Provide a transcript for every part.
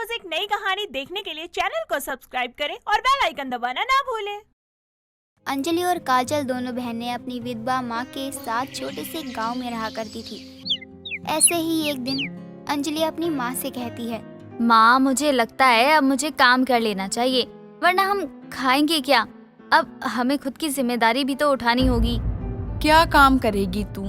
रोज एक नई कहानी देखने के लिए चैनल को सब्सक्राइब करें और बेल आइकन दबाना ना भूलें। अंजलि और काजल दोनों बहनें अपनी विधवा माँ के साथ छोटे से गांव में रहा करती थी। ऐसे ही एक दिन अंजलि अपनी माँ से कहती है, माँ मुझे लगता है अब मुझे काम कर लेना चाहिए, वरना हम खाएंगे क्या। अब हमें खुद की जिम्मेदारी भी तो उठानी होगी। क्या काम करेगी तू?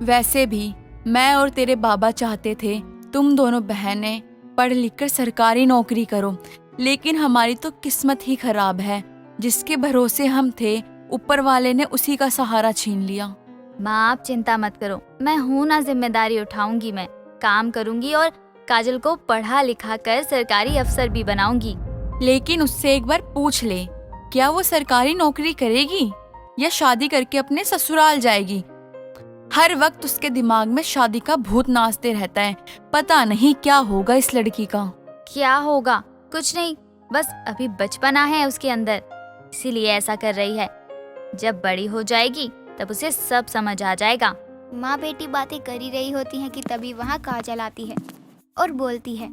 वैसे भी मैं और तेरे बाबा चाहते थे तुम दोनों बहनें पढ़ लिख कर सरकारी नौकरी करो, लेकिन हमारी तो किस्मत ही खराब है। जिसके भरोसे हम थे ऊपर वाले ने उसी का सहारा छीन लिया। माँ आप चिंता मत करो, मैं हूँ ना, जिम्मेदारी उठाऊंगी, मैं काम करूंगी और काजल को पढ़ा लिखा कर सरकारी अफसर भी बनाऊंगी। लेकिन उससे एक बार पूछ ले, क्या वो सरकारी नौकरी करेगी या शादी करके अपने ससुराल जाएगी? हर वक्त उसके दिमाग में शादी का भूत नाचते रहता है। पता नहीं क्या होगा इस लड़की का। क्या होगा? कुछ नहीं, बस अभी बचपना है उसके अंदर, इसीलिए ऐसा कर रही है। जब बड़ी हो जाएगी तब उसे सब समझ आ जाएगा। माँ बेटी बातें कर ही रही होती हैं कि तभी वहाँ काजल आती है और बोलती है,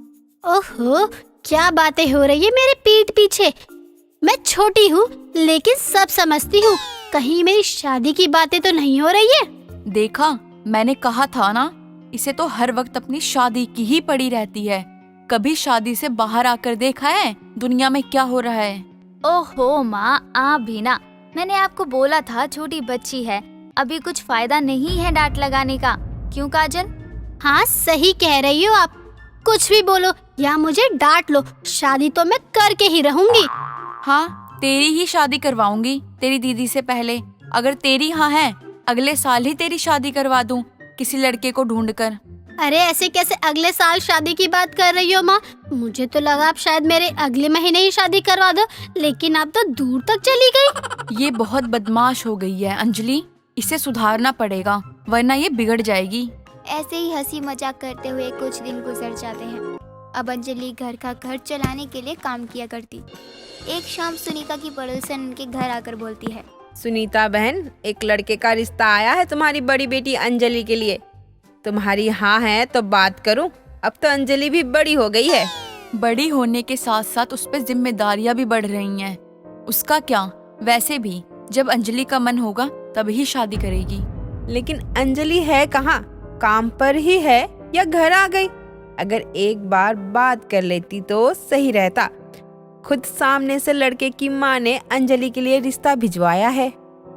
ओहो, क्या बातें हो रही है मेरे पीठ पीछे। मैं छोटी हूँ लेकिन सब समझती हूँ। कहीं मेरी शादी की बातें तो नहीं हो रही है? देखा, मैंने कहा था ना, इसे तो हर वक्त अपनी शादी की ही पड़ी रहती है। कभी शादी से बाहर आकर देखा है दुनिया में क्या हो रहा है? ओहो माँ, आप भी ना, मैंने आपको बोला था छोटी बच्ची है, अभी कुछ फायदा नहीं है डांट लगाने का। क्यों काजल? हाँ सही कह रही हो आप। कुछ भी बोलो या मुझे डांट लो, शादी तो मैं करके ही रहूंगी। हाँ, तेरी ही शादी करवाऊंगी तेरी दीदी से पहले। अगर तेरी हाँ है, अगले साल ही तेरी शादी करवा दूं किसी लड़के को ढूंढकर। अरे ऐसे कैसे अगले साल शादी की बात कर रही हो माँ? मुझे तो लगा आप शायद मेरे अगले महीने ही शादी करवा दो, लेकिन आप तो दूर तक चली गई। ये बहुत बदमाश हो गई है अंजलि, इसे सुधारना पड़ेगा वरना ये बिगड़ जाएगी। ऐसे ही हंसी मजाक करते हुए कुछ दिन गुजर जाते हैं। अब अंजलि घर का घर चलाने के लिए काम किया करती। एक शाम सुनीता की पड़ोसन उनके घर आकर बोलती है, सुनीता बहन, एक लड़के का रिश्ता आया है तुम्हारी बड़ी बेटी अंजलि के लिए। तुम्हारी हाँ है तो बात करूं? अब तो अंजलि भी बड़ी हो गई है। बड़ी होने के साथ साथ उस पर जिम्मेदारियां भी बढ़ रही हैं। उसका क्या, वैसे भी जब अंजलि का मन होगा तभी शादी करेगी। लेकिन अंजलि है कहाँ? काम पर ही है या घर आ गई? अगर एक बार बात कर लेती तो सही रहता। खुद सामने से लड़के की माँ ने अंजलि के लिए रिश्ता भिजवाया है।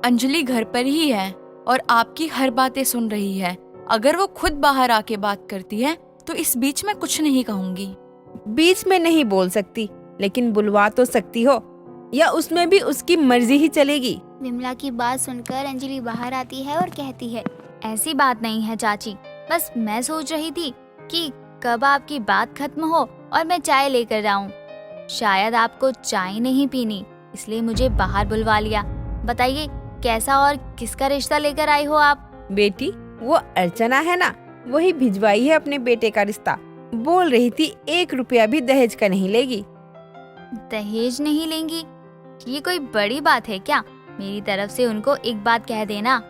अंजलि घर पर ही है और आपकी हर बातें सुन रही है। अगर वो खुद बाहर आके बात करती है तो इस बीच में कुछ नहीं कहूंगी। बीच में नहीं बोल सकती, लेकिन बुलवा तो सकती हो, या उसमें भी उसकी मर्जी ही चलेगी। विमला की बात सुनकर अंजलि बाहर आती है और कहती है, ऐसी बात नहीं है चाची, बस मैं सोच रही थी कि कब आपकी बात खत्म हो और मैं चाय लेकर आऊं। शायद आपको चाय नहीं पीनी, इसलिए मुझे बाहर बुलवा लिया। बताइए कैसा और किसका रिश्ता लेकर आई हो आप? बेटी, वो अर्चना है ना, वही भिजवाई है अपने बेटे का रिश्ता। बोल रही थी 1 रुपया भी दहेज का नहीं लेगी। दहेज नहीं लेंगी? ये कोई बड़ी बात है क्या? मेरी तरफ से उनको एक बात कह देना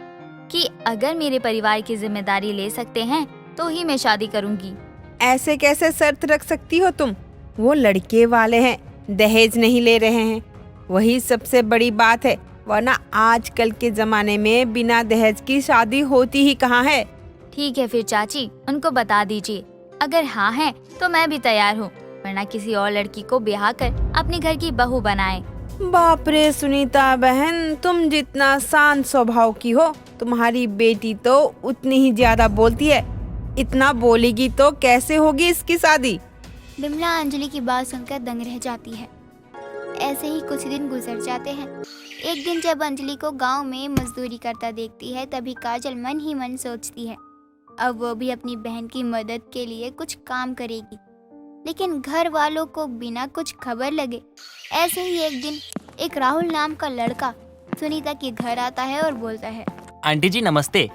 कि अगर मेरे परिवार की जिम्मेदारी ले सकते हैं तो ही मैं शादी करूंगी। ऐसे कैसे शर्त रख सकती हो तुम? वो लड़के वाले हैं, दहेज नहीं ले रहे हैं, वही सबसे बड़ी बात है। वरना आजकल के जमाने में बिना दहेज की शादी होती ही कहाँ है। ठीक है फिर चाची, उनको बता दीजिए, अगर हाँ है तो मैं भी तैयार हूँ, वरना किसी और लड़की को ब्याह कर अपने घर की बहू बनाए। बाप रे सुनीता बहन, तुम जितना शांत स्वभाव की हो, तुम्हारी बेटी तो उतनी ही ज्यादा बोलती है। इतना बोलेगी तो कैसे होगी इसकी शादी? विमला अंजलि की बात सुनकर दंग रह जाती है। ऐसे ही कुछ दिन गुजर जाते हैं। एक दिन जब अंजलि को गांव में मजदूरी करता देखती है, तभी काजल मन ही मन सोचती है अब वो भी अपनी बहन की मदद के लिए कुछ काम करेगी, लेकिन घर वालों को बिना कुछ खबर लगे। ऐसे ही एक दिन एक राहुल नाम का लड़का सुनीता के घर आता है और बोलता है, आंटी जी नमस्ते,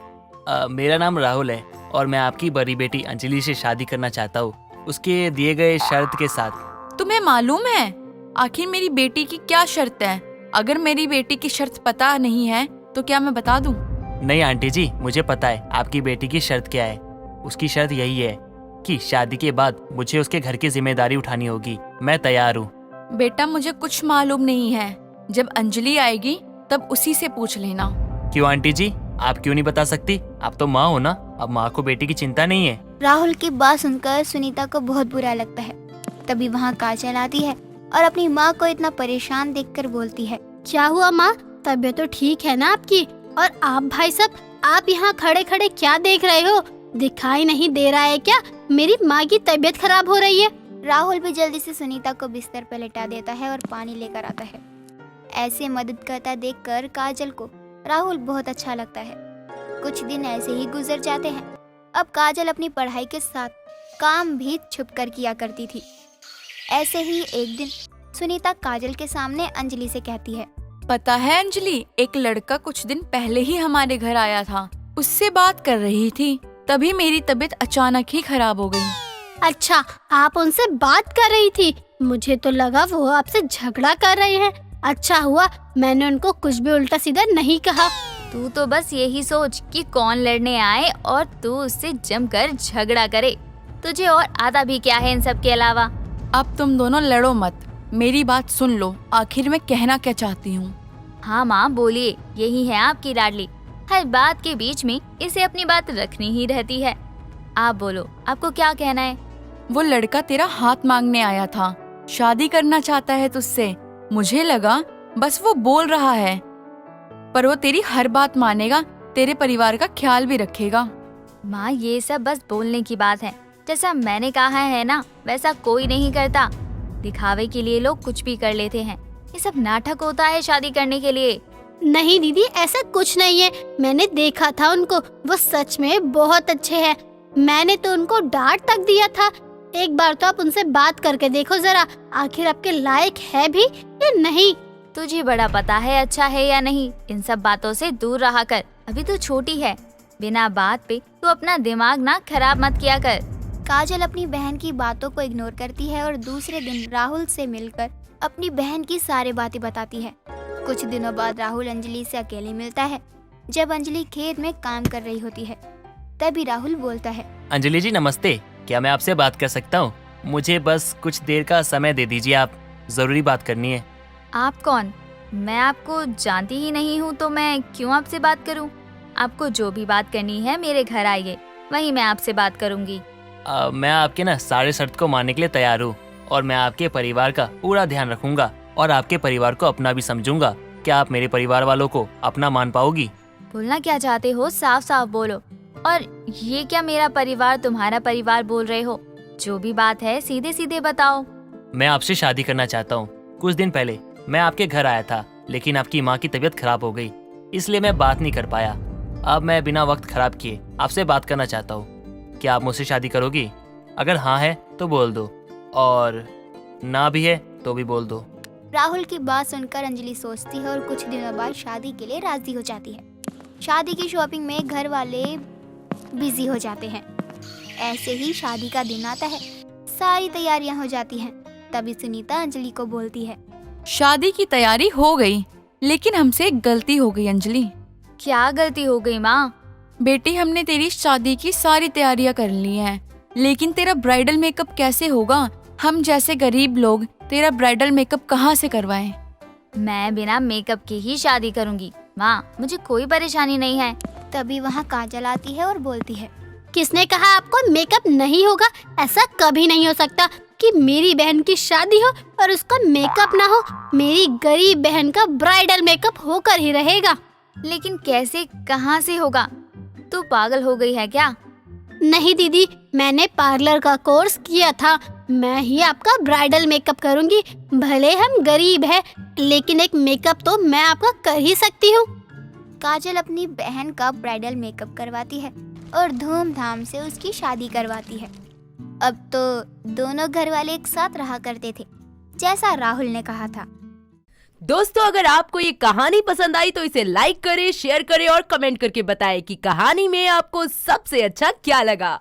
मेरा नाम राहुल है और मैं आपकी बड़ी बेटी अंजलि से शादी करना चाहता हूँ, उसके दिए गए शर्त के साथ। तुम्हें मालूम है आखिर मेरी बेटी की क्या शर्त है? अगर मेरी बेटी की शर्त पता नहीं है तो क्या मैं बता दूं? नहीं आंटी जी, मुझे पता है आपकी बेटी की शर्त क्या है। उसकी शर्त यही है कि शादी के बाद मुझे उसके घर की जिम्मेदारी उठानी होगी। मैं तैयार हूँ। बेटा मुझे कुछ मालूम नहीं है, जब अंजलि आएगी तब उसी से पूछ लेना। क्यों आंटी जी, आप क्यों नहीं बता सकती? आप तो माँ हो ना, अब माँ को बेटी की चिंता नहीं है। राहुल की बात सुनकर सुनीता को बहुत बुरा लगता है। तभी वहाँ काजल आती है और अपनी माँ को इतना परेशान देखकर बोलती है। क्या हुआ माँ, तबीयत तो ठीक है ना आपकी? और आप भाई साहब, आप यहाँ खड़े खड़े क्या देख रहे हो? दिखाई नहीं दे रहा है क्या मेरी माँ की तबीयत खराब हो रही है? राहुल भी जल्दी से सुनीता को बिस्तर पर लेटा देता है और पानी लेकर आता है। ऐसे मदद करता देखकर काजल को राहुल बहुत अच्छा लगता है। कुछ दिन ऐसे ही गुजर जाते हैं। अब काजल अपनी पढ़ाई के साथ काम भी छुप कर किया करती थी। ऐसे ही एक दिन सुनीता काजल के सामने अंजलि से कहती है। पता है अंजलि, एक लड़का कुछ दिन पहले ही हमारे घर आया था, उससे बात कर रही थी, तभी मेरी तबीयत अचानक ही खराब हो गई। अच्छा, आप उनसे बात कर रही थी? मुझे तो लगा वो आपसे झगड़ा कर रहे हैं। अच्छा हुआ मैंने उनको कुछ भी उल्टा सीधा नहीं कहा। तू तो बस यही सोच कि कौन लड़ने आए और तू उससे जमकर झगड़ा करे। तुझे और आता भी क्या है इन सब के अलावा? अब तुम दोनों लड़ो मत, मेरी बात सुन लो, आखिर मैं कहना क्या चाहती हूँ। हाँ माँ बोलिए, यही है आपकी लाडली। हर बात के बीच में इसे अपनी बात रखनी ही रहती है। आप बोलो, आपको क्या कहना है? वो लड़का तेरा हाथ मांगने आया था, शादी करना चाहता है तुझसे। मुझे लगा बस वो बोल रहा है, पर वो तेरी हर बात मानेगा, तेरे परिवार का ख्याल भी रखेगा। माँ ये सब बस बोलने की बात है। जैसा मैंने कहा है ना, वैसा कोई नहीं करता। दिखावे के लिए लोग कुछ भी कर लेते हैं। ये सब नाटक होता है शादी करने के लिए। नहीं दीदी, ऐसा कुछ नहीं है। मैंने देखा था उनको, वो सच में बहुत अच्छे हैं। मैंने तो उनको डांट तक दिया था। एक बार तो आप उनसे बात करके देखो जरा, आखिर आपके लायक है भी या नहीं। तुझे बड़ा पता है अच्छा है या नहीं। इन सब बातों से दूर रहा कर, अभी तो छोटी है। बिना बात पे तू अपना दिमाग ना खराब मत किया कर। काजल अपनी बहन की बातों को इग्नोर करती है और दूसरे दिन राहुल से मिलकर अपनी बहन की सारी बातें बताती है। कुछ दिनों बाद राहुल अंजलि से अकेले मिलता है। जब अंजलि खेत में काम कर रही होती है, तभी राहुल बोलता है। अंजलि जी नमस्ते, क्या मैं आपसे बात कर सकता हूँ? मुझे बस कुछ देर का समय दे दीजिए, आप जरूरी बात करनी है। आप कौन? मैं आपको जानती ही नहीं हूँ, तो मैं क्यों आपसे बात करूँ? आपको जो भी बात करनी है मेरे घर आइए, वहीं मैं आपसे बात करूँगी। मैं आपके ना सारे शर्त को मानने के लिए तैयार हूँ और मैं आपके परिवार का पूरा ध्यान रखूंगा और आपके परिवार को अपना भी समझूंगा। क्या आप मेरे परिवार वालों को अपना मान पाओगी? बोलना क्या चाहते हो साफ साफ बोलो। और ये क्या मेरा परिवार तुम्हारा परिवार बोल रहे हो? जो भी बात है सीधे सीधे बताओ। मैं आपसे शादी करना चाहता हूँ। कुछ दिन पहले मैं आपके घर आया था, लेकिन आपकी माँ की तबीयत खराब हो गई, इसलिए मैं बात नहीं कर पाया। अब मैं बिना वक्त खराब किए आपसे बात करना चाहता हूँ। क्या आप मुझसे शादी करोगी? अगर हाँ है तो बोल दो, और ना भी है तो भी बोल दो। राहुल की बात सुनकर अंजलि सोचती है और कुछ दिनों बाद शादी के लिए राजी हो जाती है। शादी की शॉपिंग में घर वाले बिजी हो जाते हैं। ऐसे ही शादी का दिन आता है, सारी तैयारियां हो जाती हैं। तभी सुनीता अंजलि को बोलती है। शादी की तैयारी हो गई, लेकिन हमसे एक गलती हो गई अंजलि। क्या गलती हो गई माँ? बेटी, हमने तेरी शादी की सारी तैयारियां कर ली हैं, लेकिन तेरा ब्राइडल मेकअप कैसे होगा? हम जैसे गरीब लोग तेरा ब्राइडल मेकअप कहाँ से करवाएं? मैं बिना मेकअप के ही शादी करूँगी माँ, मुझे कोई परेशानी नहीं है। तभी वहाँ काजल आती है और बोलती है। किसने कहा आपको मेकअप नहीं होगा? ऐसा कभी नहीं हो सकता कि मेरी बहन की शादी हो और उसका मेकअप ना हो। मेरी गरीब बहन का ब्राइडल मेकअप होकर ही रहेगा। लेकिन कैसे, कहाँ से होगा? तू पागल हो गई है क्या? नहीं दीदी, मैंने पार्लर का कोर्स किया था। मैं ही आपका ब्राइडल मेकअप करूंगी। भले हम गरीब हैं, लेकिन एक मेकअप तो मैं आपका कर ही सकती हूँ। काजल अपनी बहन का ब्राइडल मेकअप करवाती है और धूमधाम से उसकी शादी करवाती है। अब तो दोनों घर वाले एक साथ रहा करते थे, जैसा राहुल ने कहा था। दोस्तों, अगर आपको ये कहानी पसंद आई तो इसे लाइक करें, शेयर करें और कमेंट करके बताएं कि कहानी में आपको सबसे अच्छा क्या लगा।